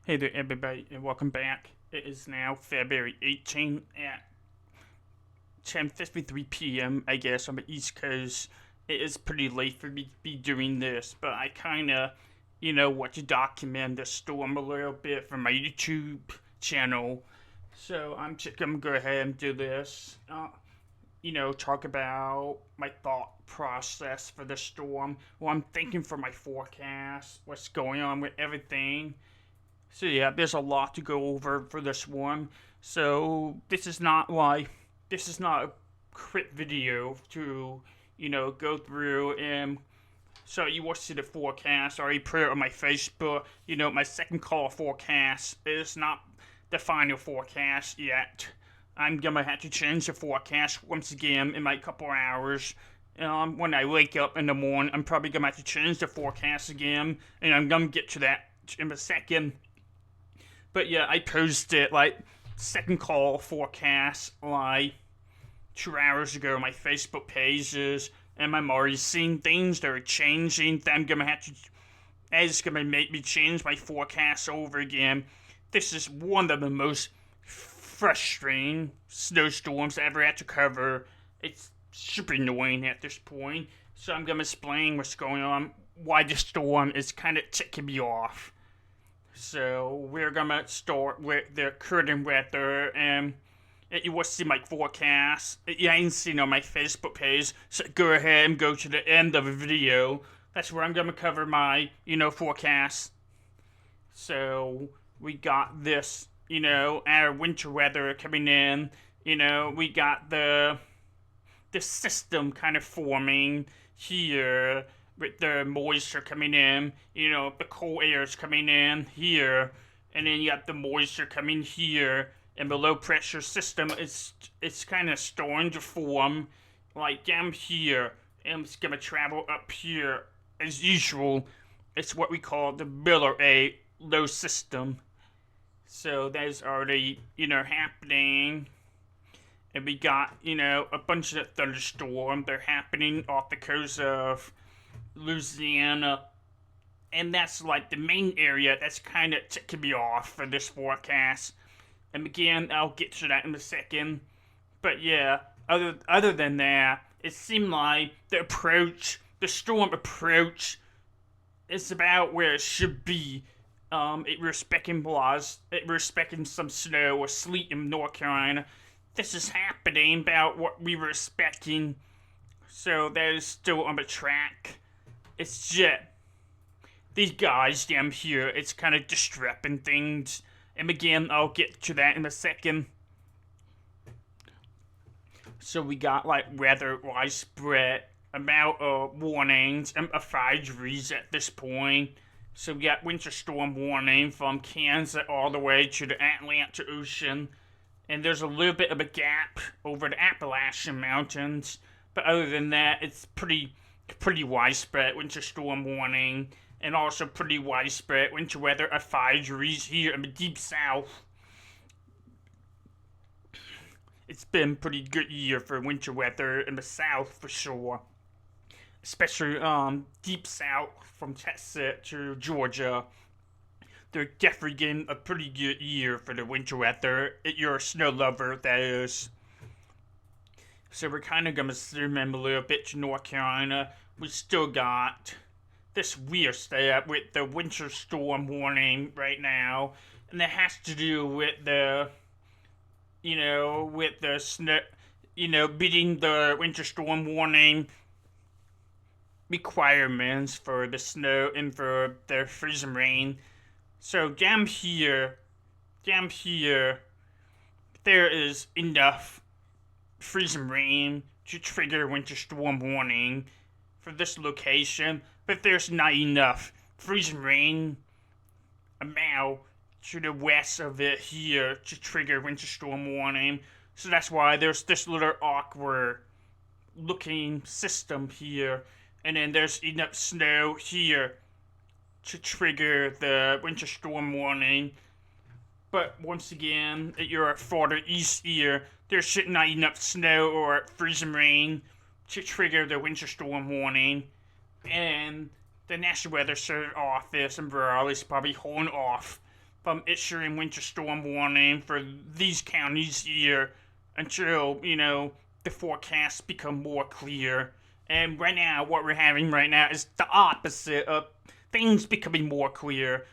Hey there, everybody, and welcome back. It is now February 18th at 10:53 p.m. I guess on the East Coast. It is pretty late for me to be doing this, but I kind of, want to document the storm a little bit for my YouTube channel. So I'm just gonna go ahead and do this. Talk about my thought process for the storm. What I'm thinking for my forecast. What's going on with everything. So yeah, there's a lot to go over for this one. So this is not a quick video to go through and so you will see the forecast. I already put it on my Facebook. My second call forecast is not the final forecast yet. I'm gonna have to change the forecast once again in like a couple hours. When I wake up in the morning, I'm probably gonna have to change the forecast again, and I'm gonna get to that in a second. But yeah, I posted like second call forecast like 2 hours ago on my Facebook pages, and I'm already seeing things that are changing. That I'm gonna have to. It's gonna make me change my forecast over again. This is one of the most frustrating snowstorms I ever had to cover. It's super annoying at this point. So I'm gonna explain what's going on, why the storm is kind of ticking me off. So we're gonna start with the current weather, and you will see my forecast. You ain't seen on my Facebook page, so go ahead and go to the end of the video. That's where I'm gonna cover my, forecast. So we got this, our winter weather coming in. We got the system kind of forming here with the moisture coming in, the cold air is coming in here, and then you have the moisture coming here, and the low pressure system is it's kind of starting to form like down here, and it's gonna travel up here as usual. It's what we call the Miller A low system. So that is already happening, and we got a bunch of thunderstorms. They're happening off the coast of Louisiana, and that's like the main area that's kind of ticking me off for this forecast. And again, I'll get to that in a second. But yeah, other than that, it seemed like the storm approach, is about where it should be. It respecting some snow or sleet in North Carolina. This is happening about what we were expecting, so that is still on the track. It's just these guys down here, it's kind of disrupting things. And again, I'll get to that in a second. So we got like weather widespread amount of warnings and advisories at this point. So we got winter storm warning from Kansas all the way to the Atlantic Ocean. And there's a little bit of a gap over the Appalachian Mountains. But other than that, it's pretty widespread winter storm warning, and also pretty widespread winter weather advisories here in the deep south. It's been a pretty good year for winter weather in the south for sure, especially deep south from Texas to Georgia. They're definitely getting a pretty good year for the winter weather. If you're a snow lover, that is. So we're kind of gonna zoom in a little bit to North Carolina. We still got this weird step with the winter storm warning right now, and it has to do with with the snow, beating the winter storm warning requirements for the snow and for the freezing rain. So down here, there is enough freezing rain to trigger winter storm warning for this location, but there's not enough freezing rain amount to the west of it here to trigger winter storm warning. So that's why there's this little awkward looking system here, and then there's enough snow here to trigger the winter storm warning. But once again, at your farther east here, there should not enough snow or freezing rain to trigger the winter storm warning. And the National Weather Service Office in Raleigh is probably holding off from issuing winter storm warning for these counties here until, the forecasts become more clear. And right now, what we're having right now is the opposite of things becoming more clear.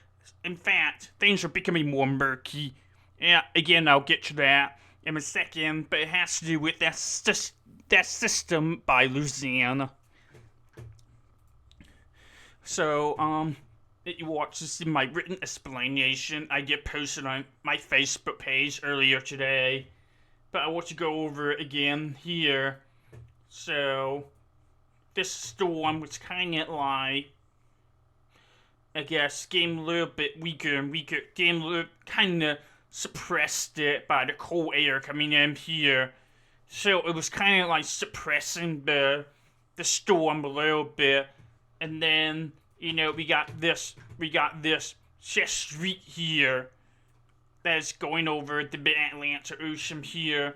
In fact, things are becoming more murky. Yeah, again, I'll get to that in a second, but it has to do with that system by Louisiana. So, you watch this in my written explanation I get posted on my Facebook page earlier today, but I want to go over it again here. So, this storm was kind of like, I guess, getting a little bit weaker and weaker, getting a little kind of suppressed it by the cold air coming in here. So it was kind of like suppressing the storm a little bit, and then we got this jet street here that's going over the mid-Atlantic Ocean here,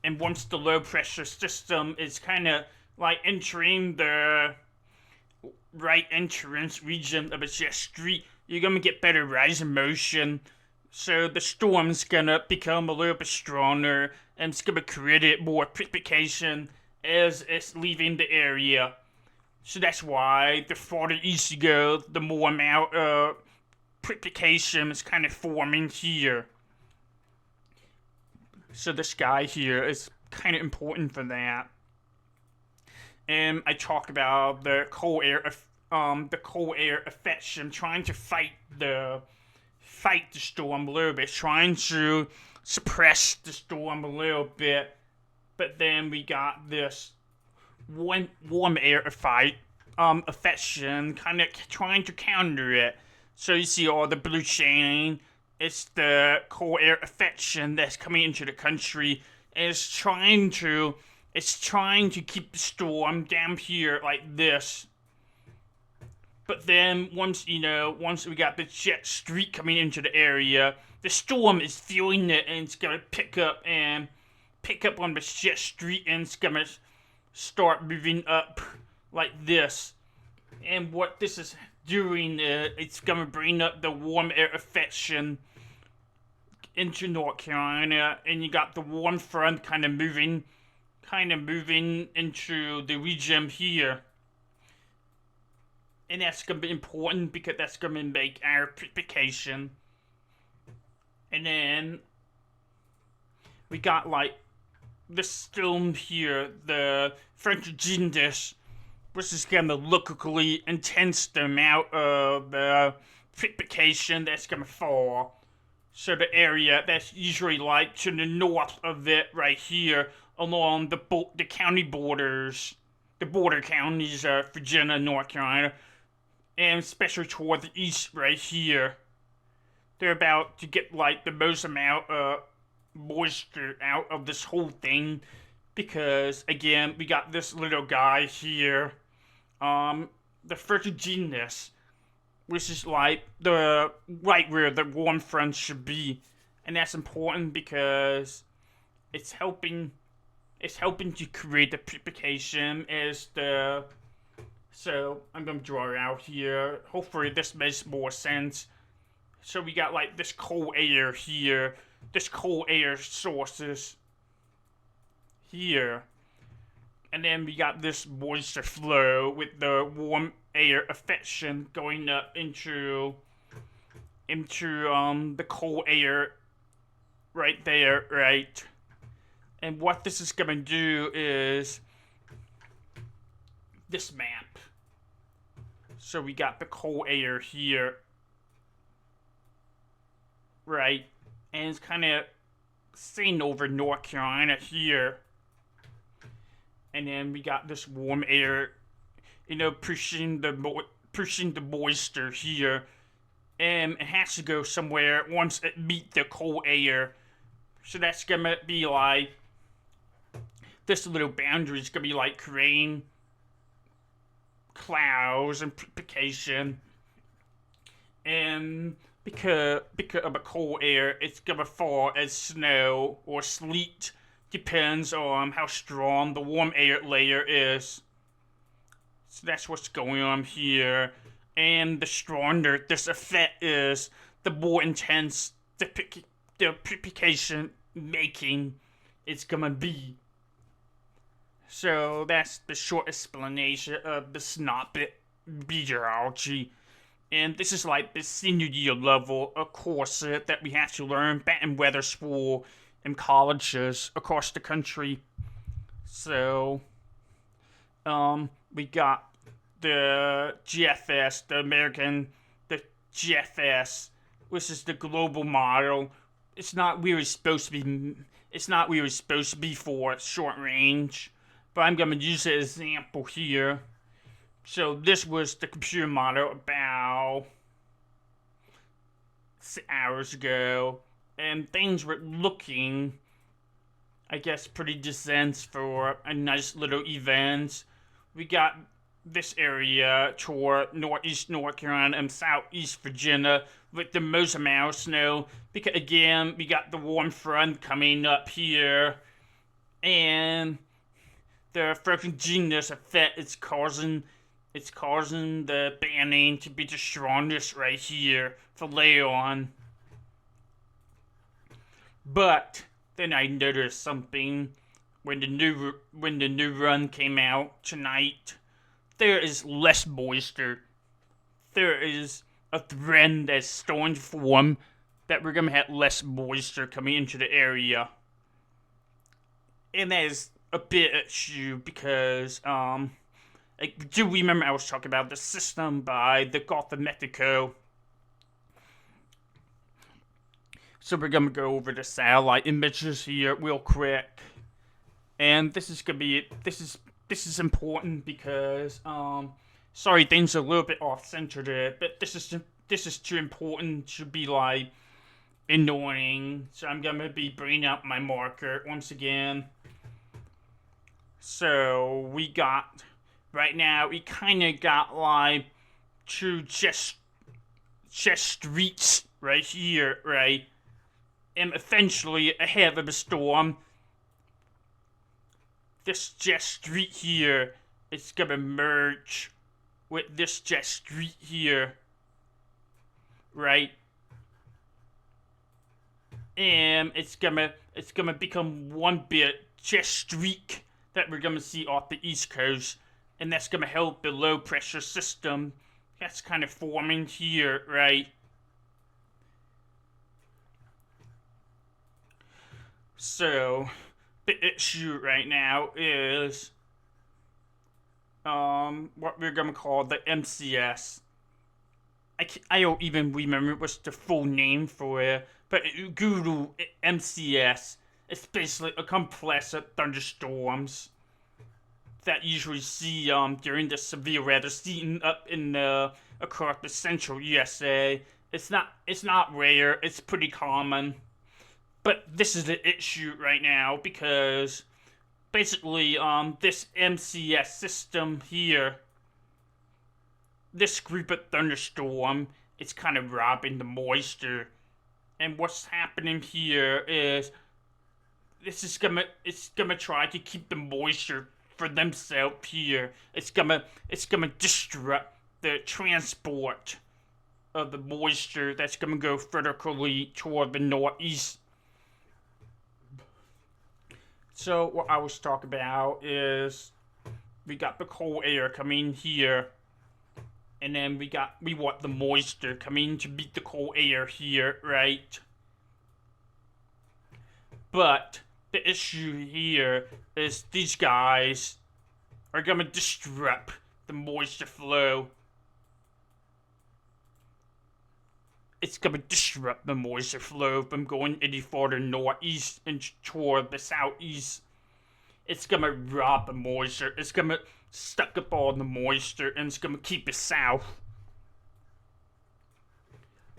and once the low pressure system is kind of like entering the right entrance region of a jet street, you're gonna get better rising motion. So the storm's gonna become a little bit stronger, and it's gonna create more precipitation as it's leaving the area. So that's why the farther east you go, the more amount of precipitation is kind of forming here. So the sky here is kind of important for that. And I talk about the cold air affection, trying to fight the storm a little bit, trying to suppress the storm a little bit. But then we got this warm air affection, kind of trying to counter it. So you see all the blue chain. It's the cold air affection that's coming into the country, and it's trying to keep the storm down here like this. But then once we got the jet street coming into the area, the storm is feeling it, and it's gonna pick up on the jet street, and it's gonna start moving up like this. And what this is doing, it's gonna bring up the warm air affection into North Carolina, and you got the warm front kind of moving into the region here. And that's gonna be important because that's gonna make our precipitation. And then we got like this storm here, the French Gindis, which is gonna locally intense the amount of precipitation that's gonna fall. So the area that's usually like to the north of it right here, along the county borders, the border counties of Virginia, North Carolina, and especially toward the east right here, they're about to get like the most amount of moisture out of this whole thing, because again we got this little guy here, the Fertigenus, which is like the right where the warm front should be, and that's important because it's helping to create the precipitation as the. So I'm gonna draw it out here. Hopefully this makes more sense. So we got like this cold air here, this cold air sources here, and then we got this moisture flow with the warm air affection going up into the cold air right there, right? And what this is gonna do is this map. So we got the cold air here, right? And it's kind of sitting over North Carolina here. And then we got this warm air, pushing the moisture here. And it has to go somewhere once it meets the cold air. So that's gonna be like, this little boundary is gonna be like creating clouds and precipitation, and because of the cold air, it's gonna fall as snow or sleet, depends on how strong the warm air layer is. So that's what's going on here, and the stronger this effect is, the more intense the precipitation making it's gonna be. So that's the short explanation of the synoptic meteorology. And this is like the senior year level of course that we have to learn back in weather school in colleges across the country. So, we got the GFS, the GFS, which is the global model. It's not really supposed to be. It's not really supposed to be for short range, but I'm gonna use an example here. So this was the computer model about 6 hours ago, and things were looking, I guess, pretty decent for a nice little event. We got this area toward northeast North Carolina and southeast Virginia with the most amount of snow. Because again, we got the warm front coming up here, and the ferruginous effect is causing the banning to be the strongest right here for later on. But then I noticed something when the new run came out tonight. There is less moisture. There is a trend that's starting to form that we're gonna have less moisture coming into the area, and that is a bit issue because do you remember I was talking about the system by the Gulf of Mexico? So we're gonna go over the satellite images here real quick, and this is important because sorry things are a little bit off center there, but this is too important to be like annoying. So I'm gonna be bringing up my marker once again. So we got right now we kind of got like two just streets right here, right? And eventually ahead of the storm, this jet street here is gonna merge with this jet street here, right? And it's gonna become one bit jet streak that we're gonna see off the East Coast, and that's gonna help the low pressure system that's kind of forming here, right? So the issue right now is what we're gonna call the MCS. I don't even remember what's the full name for it, but Google MCS. It's basically a complex of thunderstorms that you usually see during the severe weather season up in the across the central USA. It's not rare. It's pretty common. But this is the issue right now because basically this MCS system here, this group of thunderstorm, it's kind of robbing the moisture. And what's happening here is it's gonna try to keep the moisture for themselves here. It's gonna disrupt the transport of the moisture that's gonna go vertically toward the northeast. So what I was talking about is we got the cold air coming here, and then we want the moisture coming to beat the cold air here, right? But the issue here is these guys are gonna disrupt the moisture flow. It's gonna disrupt the moisture flow from going any further northeast and toward the southeast. It's gonna rob the moisture. It's gonna suck up all the moisture and it's gonna keep it south.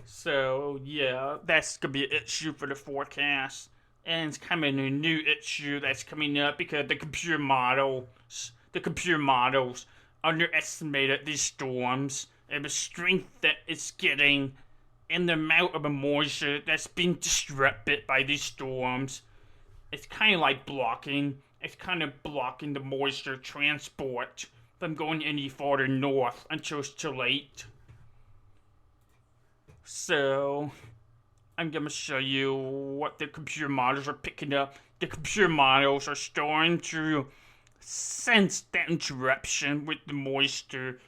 So yeah, that's gonna be an issue for the forecast. And it's kind of a new issue that's coming up because the computer models underestimated these storms and the strength that it's getting and the amount of moisture that's being disrupted by these storms. It's kind of like blocking the moisture transport from going any further north until it's too late. So I'm gonna show you what the computer models are picking up. The computer models are starting to sense that interruption with the moisture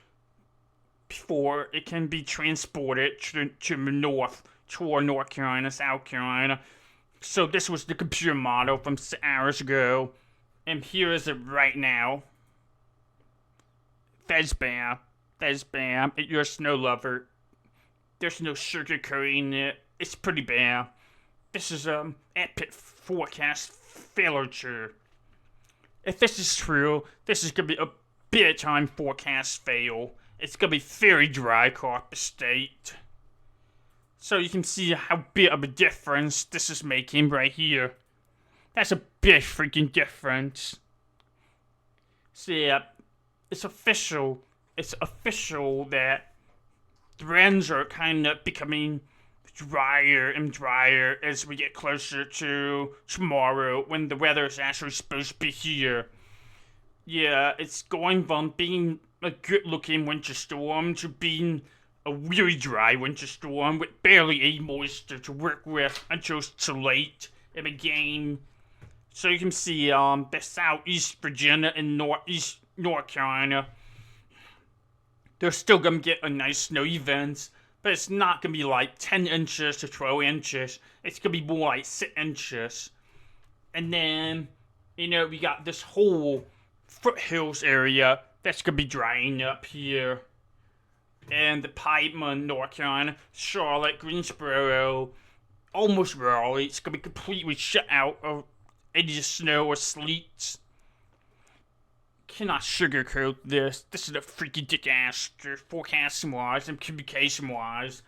before it can be transported to the north, toward North Carolina, South Carolina. So this was the computer model from hours ago, and here is it right now. That's bad. That's bad. You're a snow lover. There's no sugarcoating it. It's pretty bad. This is epic forecast failure. If this is true, this is gonna be a big time forecast fail. It's gonna be very dry across the state. So you can see how big of a difference this is making right here. That's a big freaking difference. So yeah, it's official. It's official that the winds are kind of becoming drier and drier as we get closer to tomorrow when the weather is actually supposed to be here. Yeah, it's going from being a good looking winter storm to being a really dry winter storm with barely any moisture to work with until it's too late in the game. So you can see the southeast Virginia and northeast North Carolina, they're still gonna get a nice snow event, but it's not gonna be like 10 inches to 12 inches. It's gonna be more like 6 inches. And then, we got this whole foothills area that's gonna be drying up here. And the Piedmont, North Carolina, Charlotte, Greensboro, almost Raleigh, it's gonna be completely shut out of any snow or sleet. Cannot sugarcoat this. This is a freaking disaster, forecasting wise and communication wise.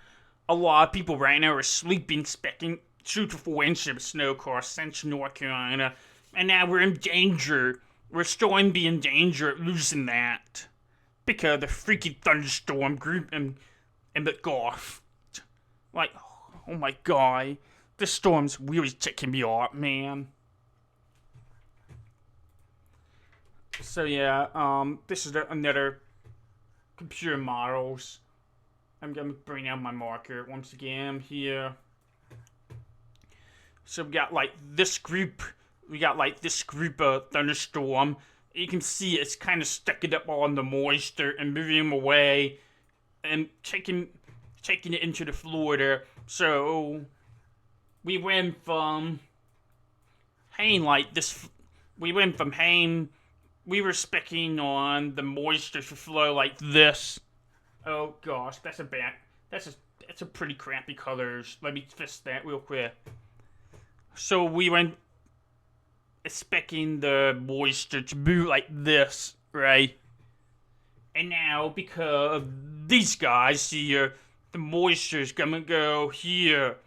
A lot of people right now are sleeping, expecting 2 to 4 inches of snow across central North Carolina, and now we're in danger. We're starting to be in danger of losing that because of the freaking thunderstorm group and the Gulf. Like, oh my god, this storm's really ticking me off, man. So yeah, this is another computer models. I'm gonna bring out my marker once again here. So we got like this group. We got like this group of thunderstorm. You can see it's kind of sticking up on the moisture and moving them away and taking it into the Florida. So we went from having like this. We went from having. We were specking on the moisture to flow like this. Oh gosh, that's a pretty crappy colors. Let me fix that real quick. So we went expecting the moisture to move like this, right? And now because of these guys here, the moisture is gonna go here,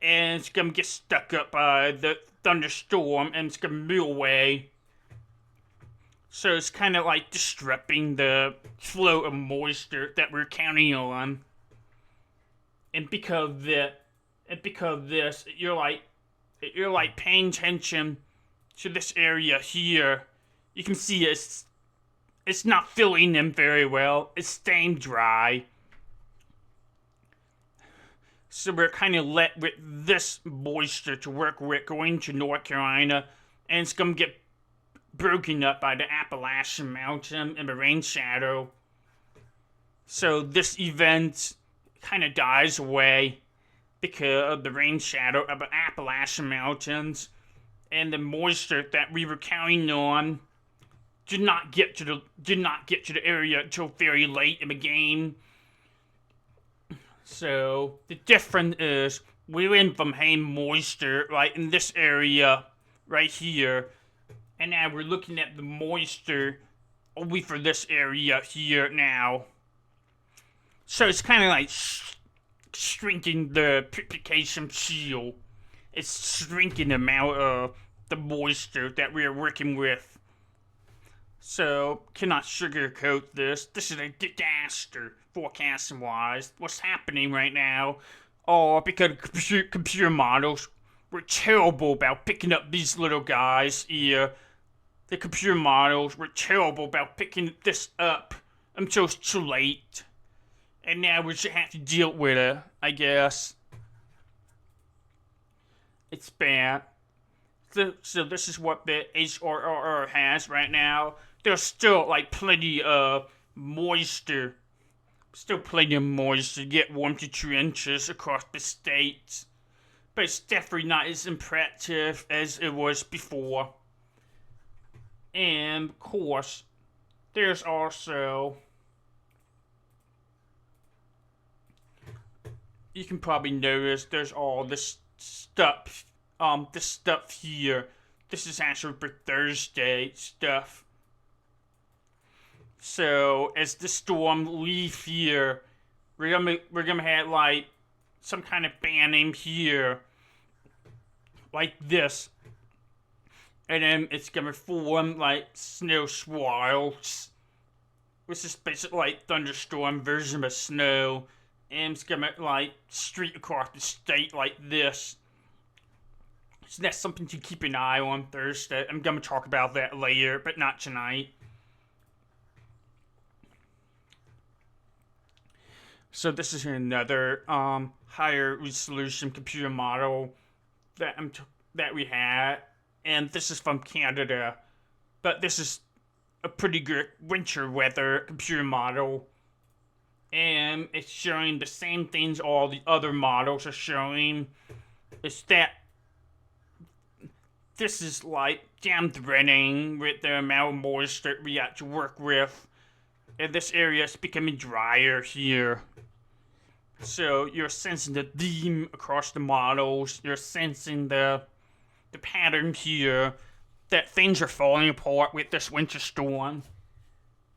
and it's gonna get stuck up by the thunderstorm, and it's gonna move away. So it's kind of like disrupting the flow of moisture that we're counting on. And because of this, you're like paying attention to this area here. You can see it's not filling in very well. It's staying dry. So we're kind of let with this moisture to work with going to North Carolina, and it's gonna get broken up by the Appalachian Mountain and the rain shadow. So this event kind of dies away because of the rain shadow of the Appalachian Mountains, and the moisture that we were counting on did not get to the area until very late in the game. So the difference is we went from having moisture right in this area right here, and now we're looking at the moisture only for this area here now. So it's kind of like shrinking the purification shield. It's shrinking the amount of the moisture that we're working with. So, cannot sugarcoat this. This is a disaster, forecasting wise. What's happening right now? Oh, because computer models were terrible about picking up these little guys here. The computer models were terrible about picking this up until it's too late. And now we just have to deal with it. I guess. It's bad. So this is what the HRRR has right now. There's still like plenty of moisture. Still plenty of moisture to get 1 to 2 inches across the state. But it's definitely not as impressive as it was before. And of course, there's also, you can probably notice there's all this stuff here. This is actually for Thursday stuff. So as the storm leave here, we're gonna have like some kind of banning here, like this, and then it's gonna form like snow swirls, which is basically like thunderstorm version of snow, and it's gonna like streak across the state like this. So that's something to keep an eye on Thursday. I'm gonna talk about that later, but not tonight. So this is another higher resolution computer model that we had, and this is from Canada, but this is a pretty good winter weather computer model, and it's showing the same things all the other models are showing. It's that this is like jam threading with the amount of moisture we have to work with, and this area is becoming drier here. So you're sensing the theme across the models. You're sensing the pattern here that things are falling apart with this winter storm.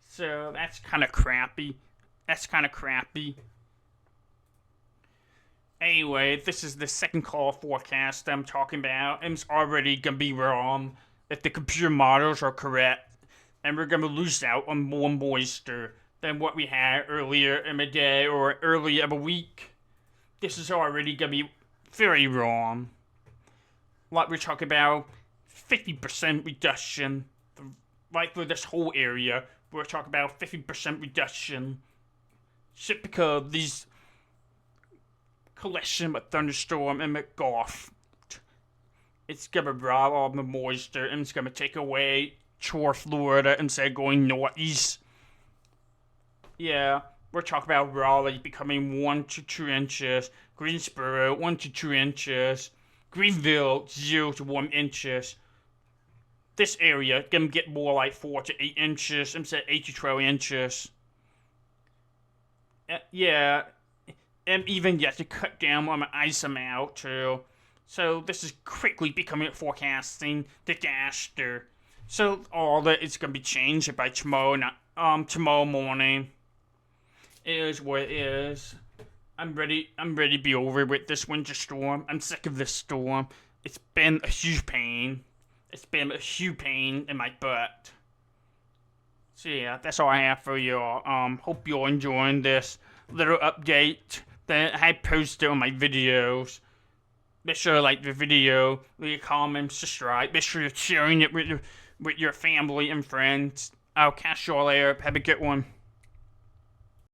So that's kind of crappy. Anyway, this is the second call forecast I'm talking about, and it's already gonna be wrong if the computer models are correct, and we're gonna lose out on more moisture than what we had earlier in the day or earlier in the week. This is already gonna be very wrong. Like we're talking about 50% reduction. Like for this whole area, we're talking about 50% reduction. Just because these collision with thunderstorm and with Gulf, it's gonna rob all the moisture and it's gonna take away toward Florida instead of going northeast. Yeah, we're talking about Raleigh becoming 1 to 2 inches, Greensboro 1 to 2 inches, Greenville 0 to 1 inches. This area gonna get more like 4 to 8 inches instead of 8 to 12 inches. Yeah, and even yet to cut down on the ice amount too. So this is quickly becoming a forecasting disaster. So all that is gonna be changed by tomorrow morning. It is what it is. I'm ready to be over with this winter storm. I'm sick of this storm. It's been a huge pain. It's been a huge pain in my butt. So yeah, that's all I have for y'all. Hope you're enjoying this little update that I posted on my videos. Make sure to like the video, leave a comment, subscribe. Make sure you're sharing it with your family and friends. I'll catch y'all later. Have a good one.